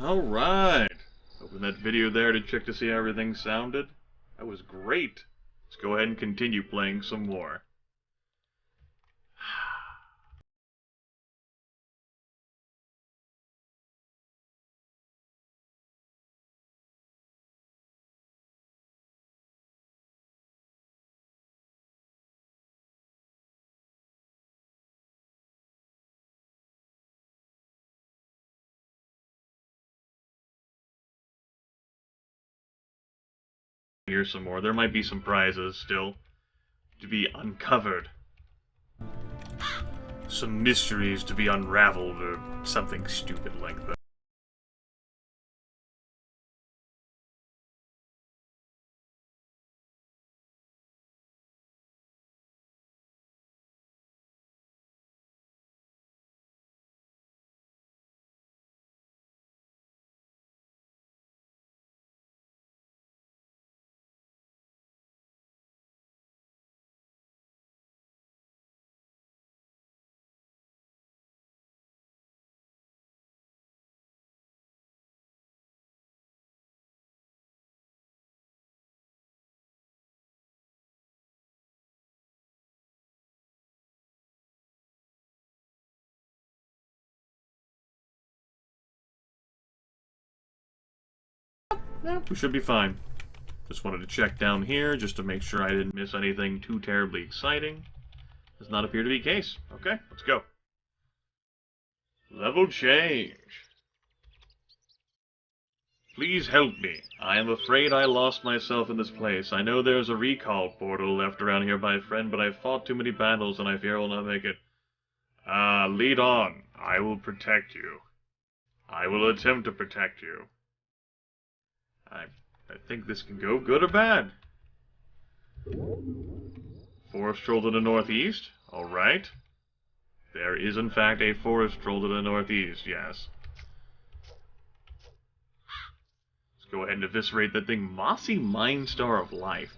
Alright. Open that video there to check to see how everything sounded. That was great. Let's go ahead and continue playing some more. Here's some more. There might be some prizes still to be uncovered. Some mysteries to be unraveled or something stupid like that. Yep, we should be fine. Just wanted to check down here just to make sure I didn't miss anything too terribly exciting. Does not appear to be the case. Okay, let's go. Level change. Please help me. I am afraid I lost myself in this place. I know there's a recall portal left around here by a friend, but I've fought too many battles and I fear I will not make it. Lead on. I will protect you. I will attempt to protect you. I think this can go good or bad. Forest troll to the northeast. Alright. There is in fact a forest troll to the northeast, yes. Let's go ahead and eviscerate that thing. Mossy Mind Star of Life.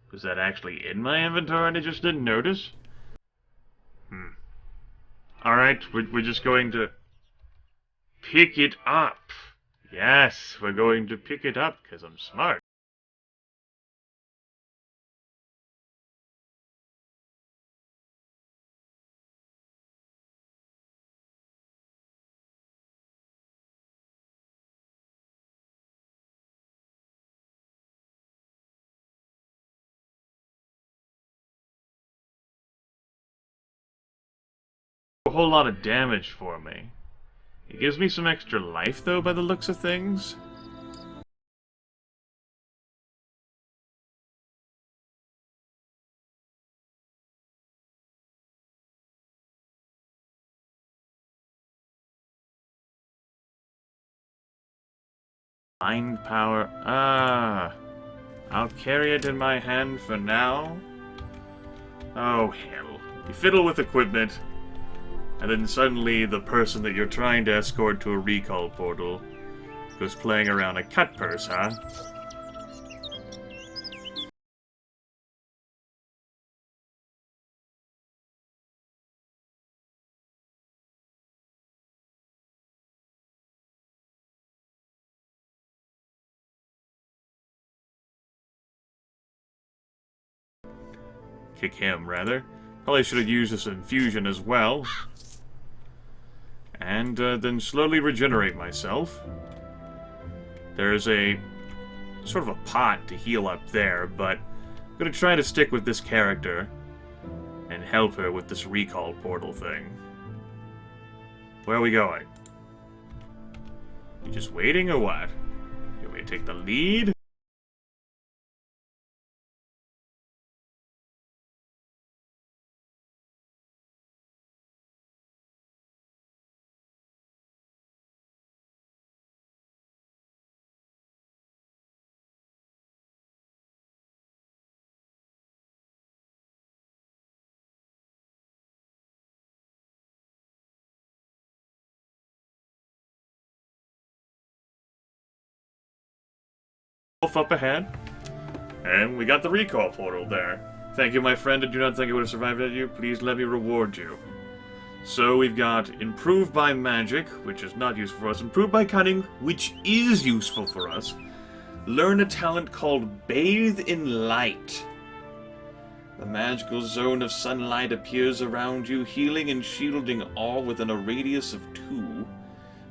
Was that actually in my inventory and I just didn't notice? Alright, we're just going to pick it up. Yes, we're going to pick it up because I'm smart. A whole lot of damage for me. It gives me some extra life, though, by the looks of things. Mind power. I'll carry it in my hand for now. Oh, hell. You fiddle with equipment, and then suddenly the person that you're trying to escort to a recall portal goes playing around a cut purse, huh? Kick him, rather. Probably should have used this infusion as well. And then slowly regenerate myself. There's a sort of a pot to heal up there, but I'm going to try to stick with this character and help her with this recall portal thing. Where are we going? You just waiting or what? You want me to take the lead? Up ahead. And we got the recall portal there. Thank you, my friend. I do not think I would have survived without you. Please let me reward you. So we've got Improved by Magic, which is not useful for us. Improved by Cunning, which is useful for us. Learn a talent called Bathe in Light. The magical zone of sunlight appears around you, healing and shielding all within a radius of 2.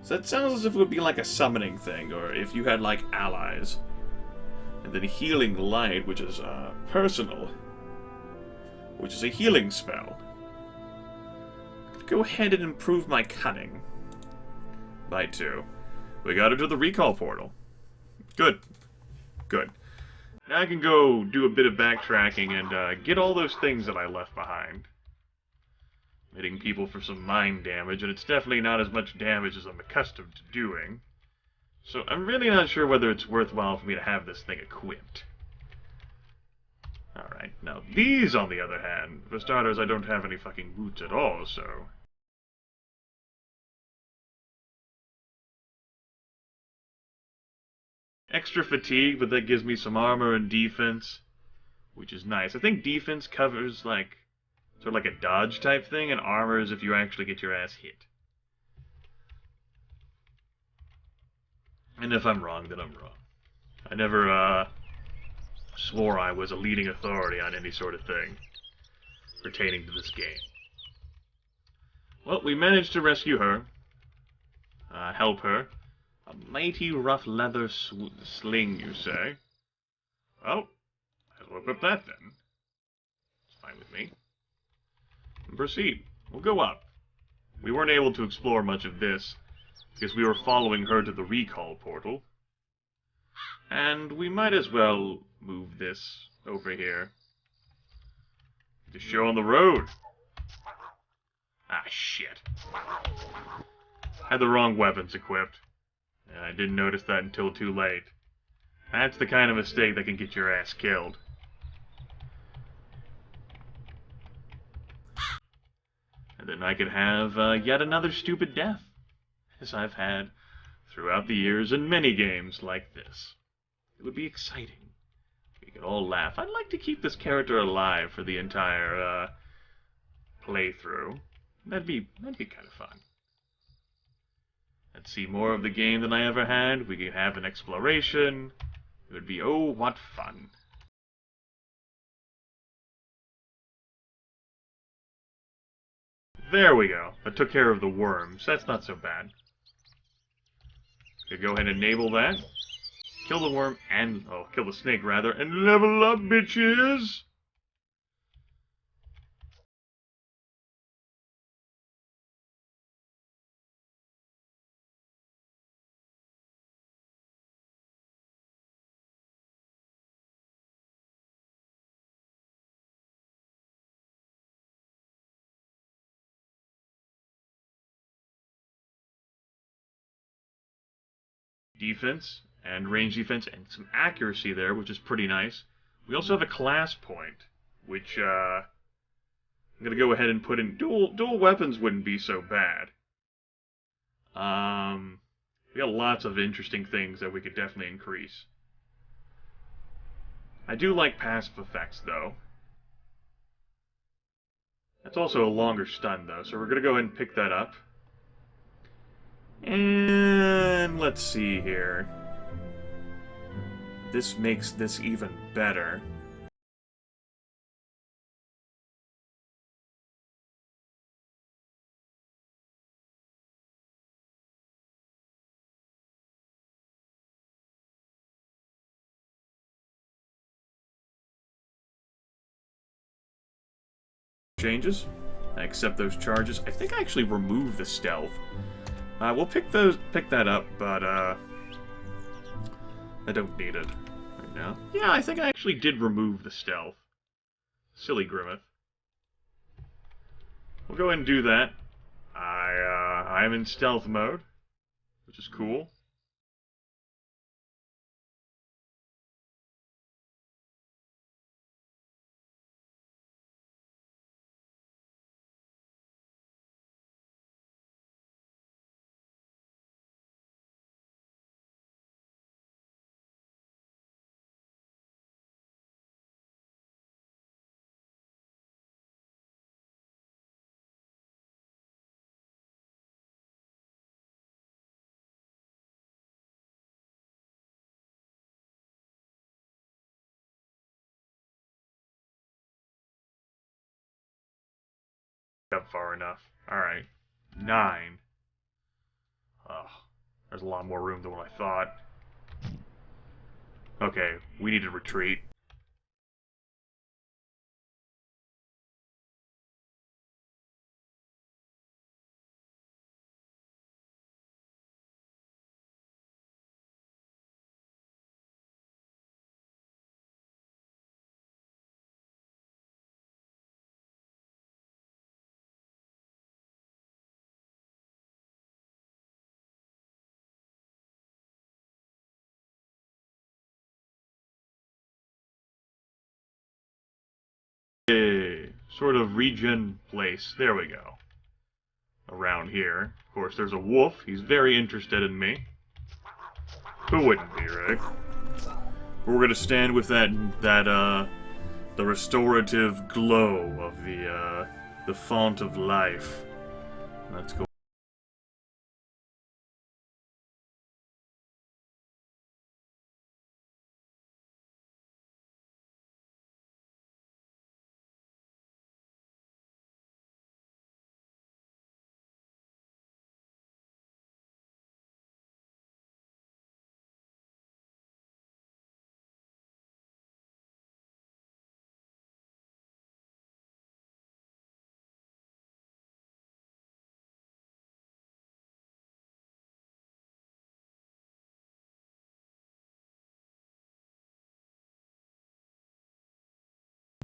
So that sounds as if it would be like a summoning thing, or if you had, like, allies. And then Healing Light, which is personal, which is a healing spell. Go ahead and improve my cunning by 2. We got into the recall portal. Good. Good. Now I can go do a bit of backtracking and get all those things that I left behind. Hitting people for some mind damage, and it's definitely not as much damage as I'm accustomed to doing. So I'm really not sure whether it's worthwhile for me to have this thing equipped. Alright, now these, on the other hand, for starters, I don't have any fucking boots at all, so... Extra fatigue, but that gives me some armor and defense, which is nice. I think defense covers, like, sort of like a dodge type thing, and armor is if you actually get your ass hit. And if I'm wrong, then I'm wrong. I never, swore I was a leading authority on any sort of thing pertaining to this game. Well, we managed to rescue her. Help her. A mighty rough leather sling, you say? Well, I'll equip that then. It's fine with me. And proceed. We'll go up. We weren't able to explore much of this, because we were following her to the recall portal. And we might as well move this over here. To show on the road. Ah, shit. Had the wrong weapons equipped. And I didn't notice that until too late. That's the kind of mistake that can get your ass killed. And then I could have yet another stupid death, as I've had throughout the years in many games like this. It would be exciting. We could all laugh. I'd like to keep this character alive for the entire playthrough. That'd be kind of fun. Let's see more of the game than I ever had. We could have an exploration. It would be, oh, what fun. There we go. That took care of the worms. That's not so bad. Could go ahead and enable that. Kill the worm and... oh, kill the snake, rather. And level up, bitches! Defense and range defense and some accuracy there, which is pretty nice. We also have a class point, which I'm gonna go ahead and put in. Dual weapons wouldn't be so bad. We got lots of interesting things that we could definitely increase. I do like passive effects though. That's also a longer stun though, so we're gonna go ahead and pick that up. And let's see here. This makes this even better. Changes. I accept those charges. I think I actually removed the stealth. We'll pick that up, but I don't need it right now. Yeah, I think I actually did remove the stealth. Silly Grimith. We'll go ahead and do that. I'm in stealth mode, which is cool. Up far enough. Alright. 9. Ugh. There's a lot more room than what I thought. Okay, we need to retreat. A sort of regen place. There we go. Around here. Of course, there's a wolf. He's very interested in me. Who wouldn't be, right? We're gonna stand with the restorative glow of the font of life. Let's go.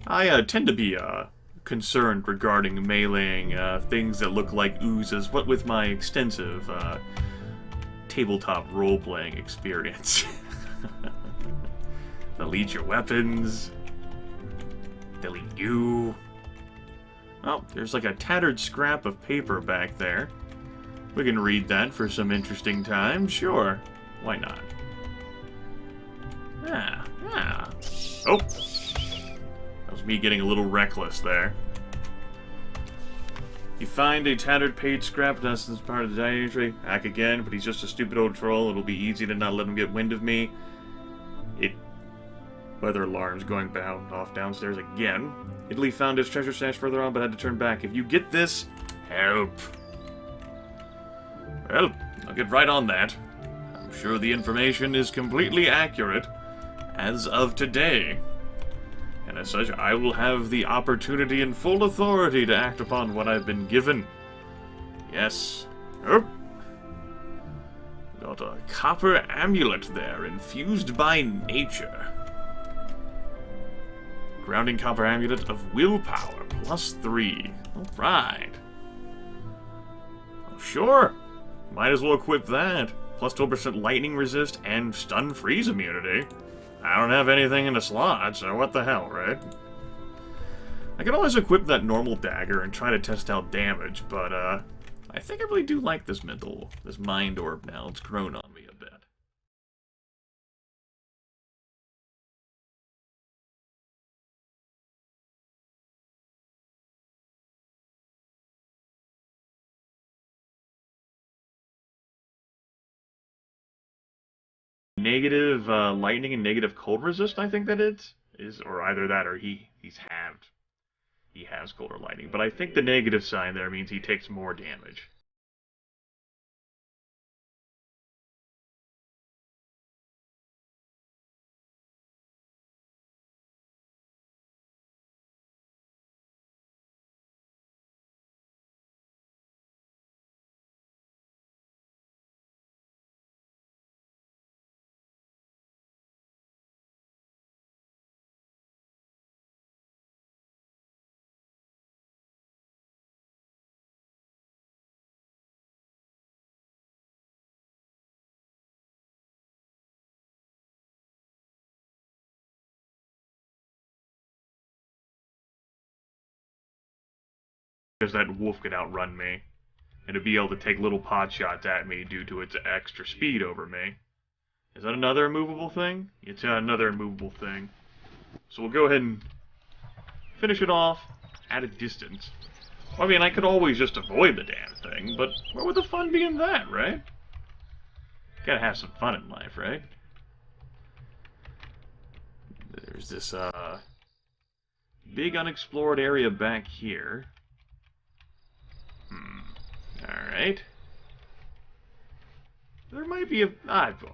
I tend to be concerned regarding meleeing things that look like oozes, what with my extensive tabletop role-playing experience. They'll eat your weapons. They'll eat you. Oh, there's like a tattered scrap of paper back there. We can read that for some interesting time, sure. Why not? Ah. Oh! That was me getting a little reckless there. You find a tattered page scrap, that's part of the diary entry. Hack again, but he's just a stupid old troll. It'll be easy to not let him get wind of me. Weather alarm's going off downstairs again. Italy found his treasure stash further on, but had to turn back. If you get this, help. Well, I'll get right on that. I'm sure the information is completely accurate, as of today. And as such, I will have the opportunity and full authority to act upon what I've been given. Yes. Oh. Got a copper amulet there, infused by nature. Grounding copper amulet of willpower, +3. Alright. Oh, sure. Might as well equip that. Plus 12% lightning resist and stun freeze immunity. I don't have anything in the slot, so what the hell, right? I can always equip that normal dagger and try to test out damage, but I think I really do like this mind orb now. It's grown on me a bit. Negative lightning and negative cold resist, I think that is, or either that or he's halved. He has cold or lightning, but I think the negative sign there means he takes more damage. because that wolf could outrun me, and to be able to take little pot shots at me due to its extra speed over me. Is that another immovable thing? It's another immovable thing. So we'll go ahead and finish it off at a distance. Well, I mean, I could always just avoid the damn thing, but where would the fun be in that, right? Gotta have some fun in life, right? There's this, big unexplored area back here. Alright. There might be well,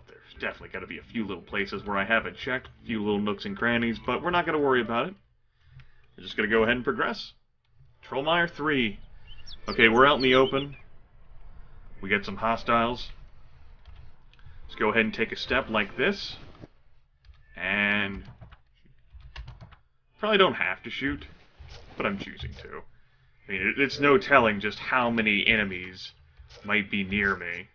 there's definitely gotta be a few little places where I haven't checked, a few little nooks and crannies, but we're not gonna worry about it. We're just gonna go ahead and progress. Trollmire 3. Okay, we're out in the open. We get some hostiles. Let's go ahead and take a step like this. And probably don't have to shoot, but I'm choosing to. I mean, it's no telling just how many enemies might be near me.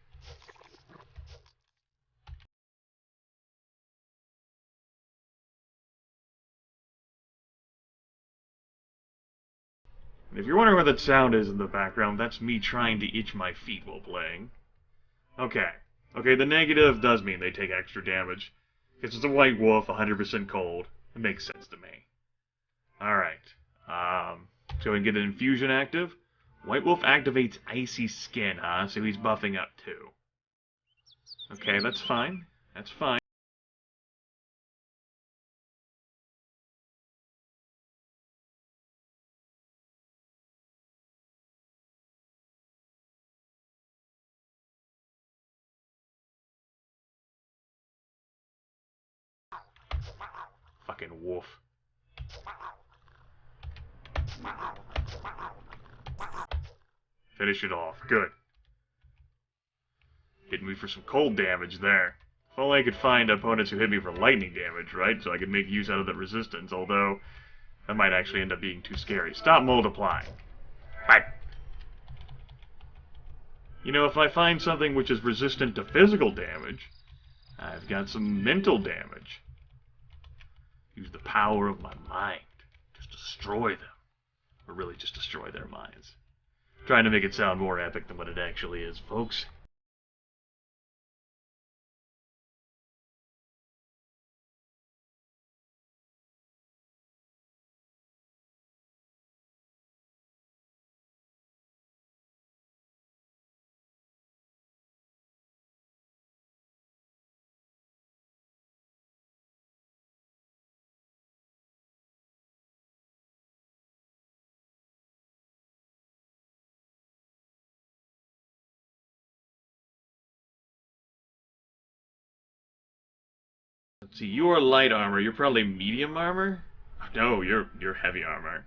And if you're wondering what that sound is in the background, that's me trying to itch my feet while playing. Okay. Okay, the negative does mean they take extra damage. Because it's a white wolf, 100% cold. It makes sense to me. Alright. So we can get an infusion active. White wolf activates icy skin, huh? So he's buffing up too. Okay, that's fine. That's fine. Fucking wolf. Finish it off. Good. Hitting me for some cold damage there. If only I could find opponents who hit me for lightning damage, right? So I could make use out of that resistance, although that might actually end up being too scary. Stop multiplying. Bye. You know, if I find something which is resistant to physical damage, I've got some mental damage. Use the power of my mind. Just destroy them. Or really just destroy their minds. Trying to make it sound more epic than what it actually is, folks. Let's see, you are light armor. You're probably medium armor? No, you're heavy armor.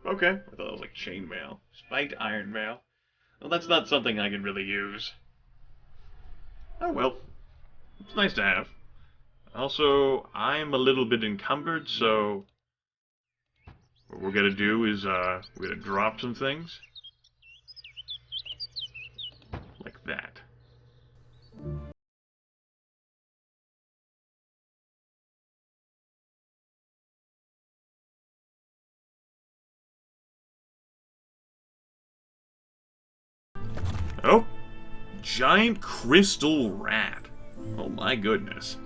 Okay. I thought that was like chainmail. Spiked iron mail. Well, that's not something I can really use. Oh well. It's nice to have. Also, I'm a little bit encumbered, so what we're gonna do is we're gonna drop some things. Like that. Oh! Giant crystal rat. Oh my goodness.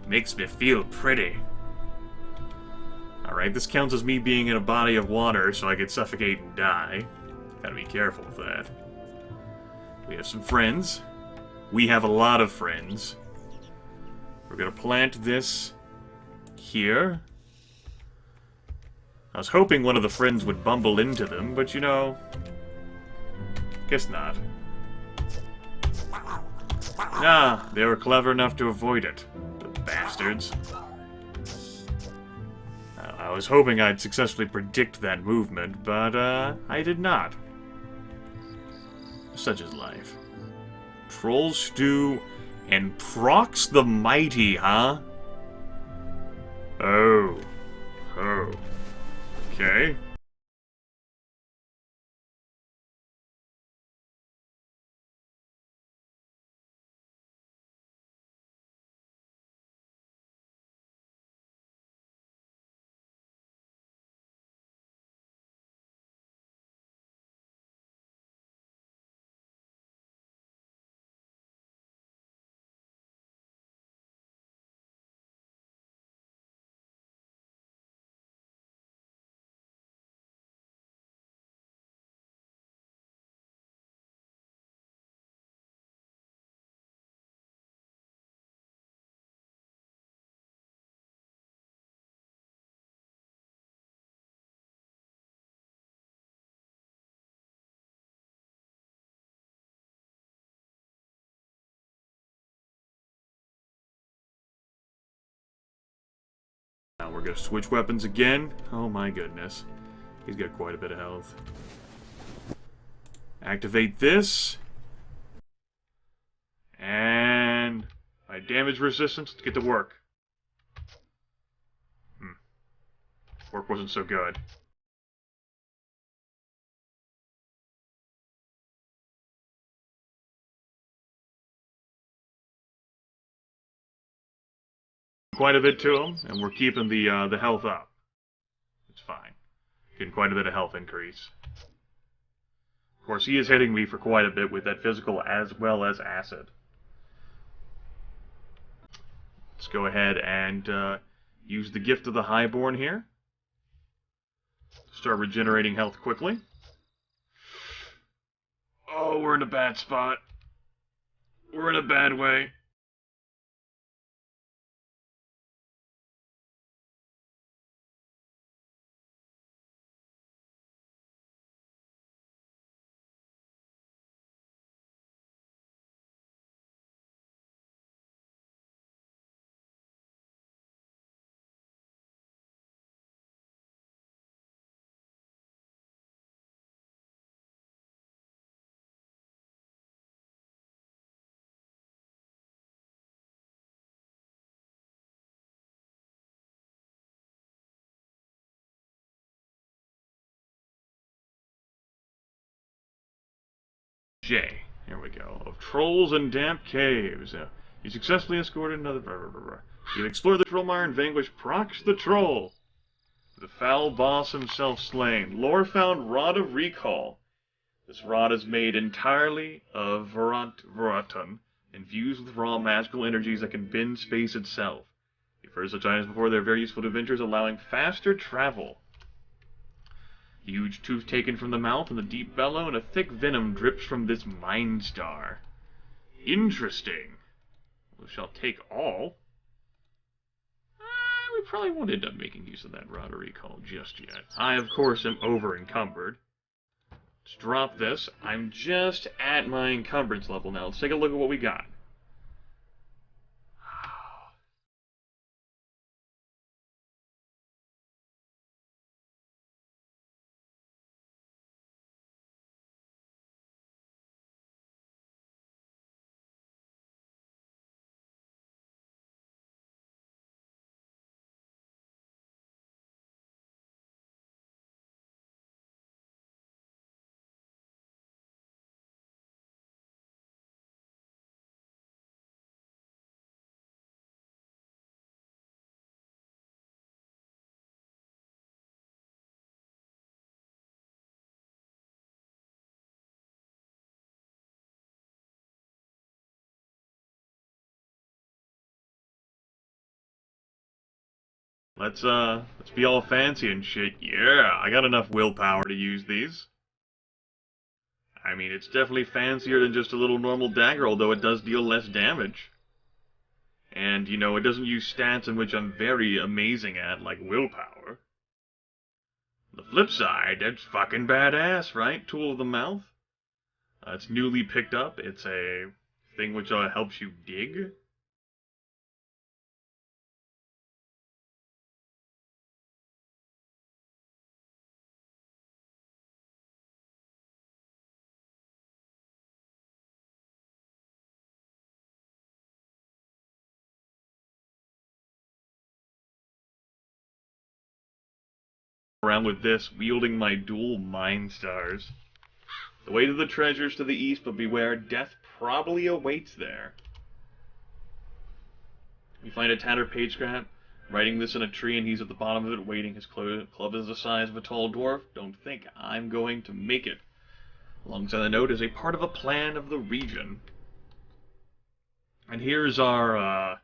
Makes me feel pretty. Alright, this counts as me being in a body of water, so I could suffocate and die. Gotta be careful with that. We have some friends. We have a lot of friends. We're gonna plant this here. I was hoping one of the friends would bumble into them, but you know, guess not. Nah, they were clever enough to avoid it. The bastards. I was hoping I'd successfully predict that movement, but I did not. Such is life. Troll Stew and Prox the Mighty, huh? Oh. Oh. Okay. Now we're gonna switch weapons again. Oh my goodness. He's got quite a bit of health. Activate this. And my damage resistance, let's get to work. Work wasn't so good. Quite a bit to him, and we're keeping the health up. It's fine. Getting quite a bit of health increase. Of course, he is hitting me for quite a bit with that physical as well as acid. Let's go ahead and use the Gift of the Highborn here. Start regenerating health quickly. Oh, we're in a bad spot. We're in a bad way. J. Here we go. Of Trolls and Damp Caves. You successfully escorted another... You explored the Trollmire and vanquished Prox the Troll. The foul boss himself slain. Lore found Rod of Recall. This rod is made entirely of Veraton, infused with raw magical energies that can bend space itself. You've heard such items before. They're very useful to adventures, allowing faster travel. Huge tooth taken from the mouth, and the deep bellow, and a thick venom drips from this mind star. Interesting. We shall take all. We probably won't end up making use of that Rod of Recall just yet. I, of course, am over-encumbered. Let's drop this. I'm just at my encumbrance level now. Let's take a look at what we got. Let's be all fancy and shit. Yeah, I got enough willpower to use these. I mean, it's definitely fancier than just a little normal dagger, although it does deal less damage. And, you know, it doesn't use stats in which I'm very amazing at, like willpower. The flip side, that's fucking badass, right? Tool of the mouth. It's newly picked up. It's a thing which helps you dig. Around with this, wielding my dual mind stars. The way to the treasures to the east, but beware, death probably awaits there. You find a tattered page scrap, writing this in a tree, and he's at the bottom of it, waiting. His club is the size of a tall dwarf. Don't think I'm going to make it. Alongside the note is a part of a plan of the region. And here's our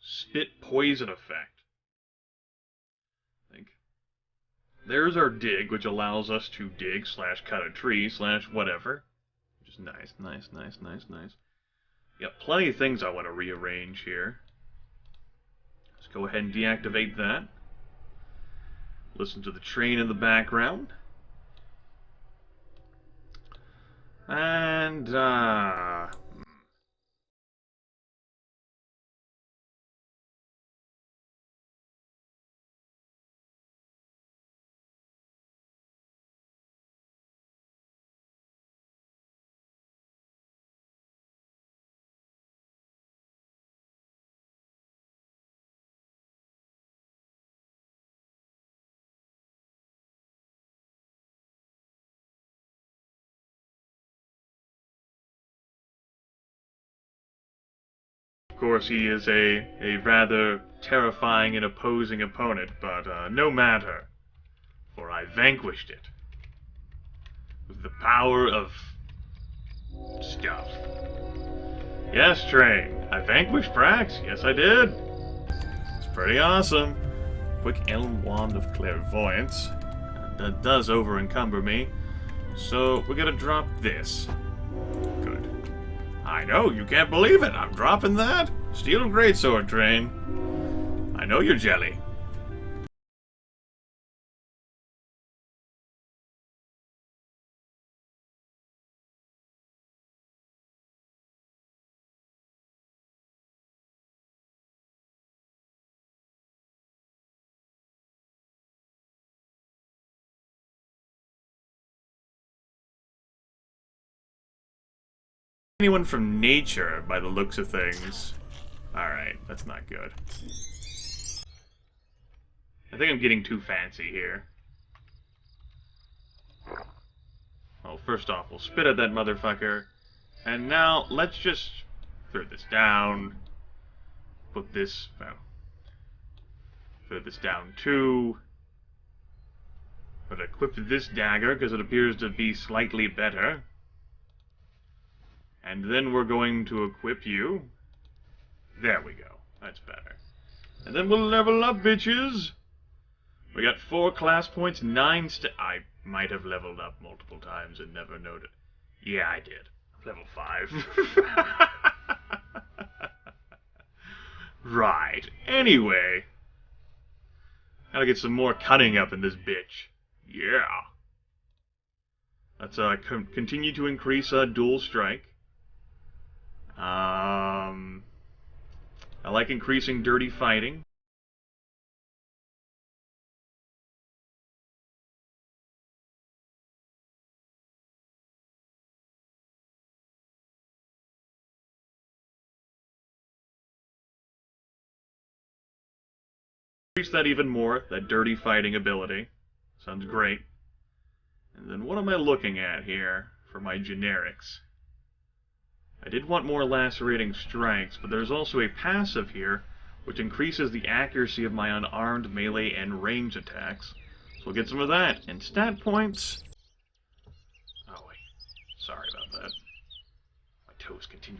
spit poison effect. There's our dig, which allows us to dig / cut a tree / whatever. Which is nice, nice, nice, nice, nice. Got plenty of things I want to rearrange here. Let's go ahead and deactivate that. Listen to the train in the background. And, of course, he is a rather terrifying and opposing opponent, but no matter, for I vanquished it with the power of stuff. Yes, Train, I vanquished Prax. Yes, I did. It's pretty awesome. Quick Elm Wand of Clairvoyance. That does over-encumber me. So, we're gonna drop this. Good. I know, you can't believe it. I'm dropping that. Steel Greatsword, Train. I know you're jelly. Anyone from nature, by the looks of things. Alright, that's not good. I think I'm getting too fancy here. Well, first off, we'll spit at that motherfucker. And now, let's just throw this down. Put this, well, throw this down too. But equip this dagger, because it appears to be slightly better. And then we're going to equip you. There we go. That's better. And then we'll level up, bitches! We got 4 class points, 9 I might have leveled up multiple times and never noted. Yeah, I did. Level 5. Right. Anyway. Gotta get some more cutting up in this bitch. Yeah. Let's continue to increase dual strike. I like increasing dirty fighting. Increase that even more, that dirty fighting ability. Sounds great. And then what am I looking at here for my generics? I did want more lacerating strikes, but there's also a passive here, which increases the accuracy of my unarmed melee and range attacks. So we'll get some of that. And stat points... Oh wait, sorry about that. My toes continue.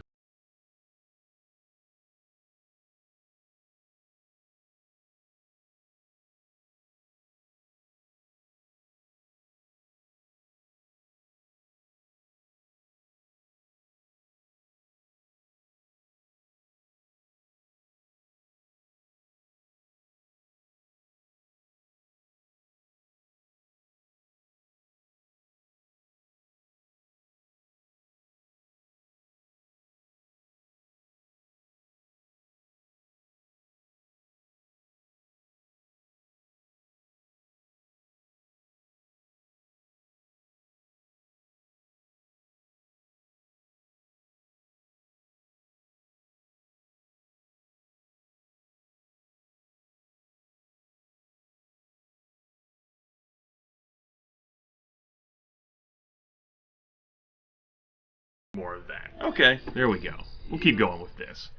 more of that. Okay, there we go. We'll keep going with this.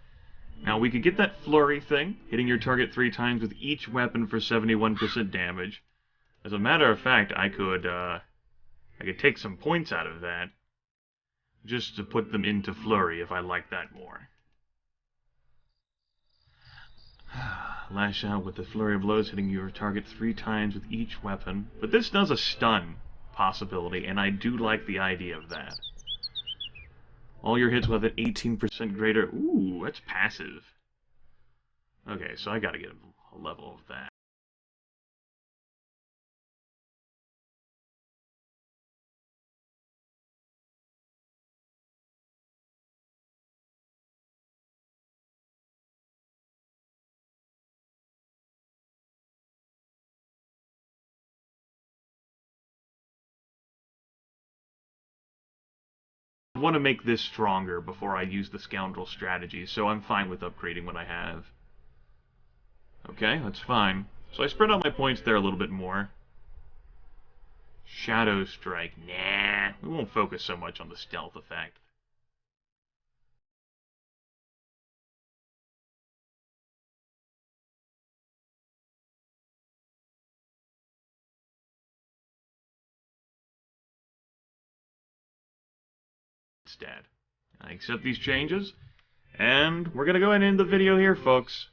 Now, we could get that flurry thing, hitting your target 3 times with each weapon for 71% damage. As a matter of fact, I could take some points out of that, just to put them into flurry if I like that more. Lash out with the flurry of blows, hitting your target 3 times with each weapon. But this does a stun possibility, and I do like the idea of that. All your hits will have an 18% greater... Ooh, that's passive. Okay, so I gotta get a level of that. I want to make this stronger before I use the scoundrel strategy, so I'm fine with upgrading what I have. Okay, that's fine. So I spread out my points there a little bit more. Shadow Strike. Nah, we won't focus so much on the stealth effect. Instead, I accept these changes, and we're gonna go ahead and end the video here, folks.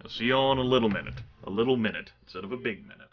I'll see you all in a little minute. A little minute instead of a big minute.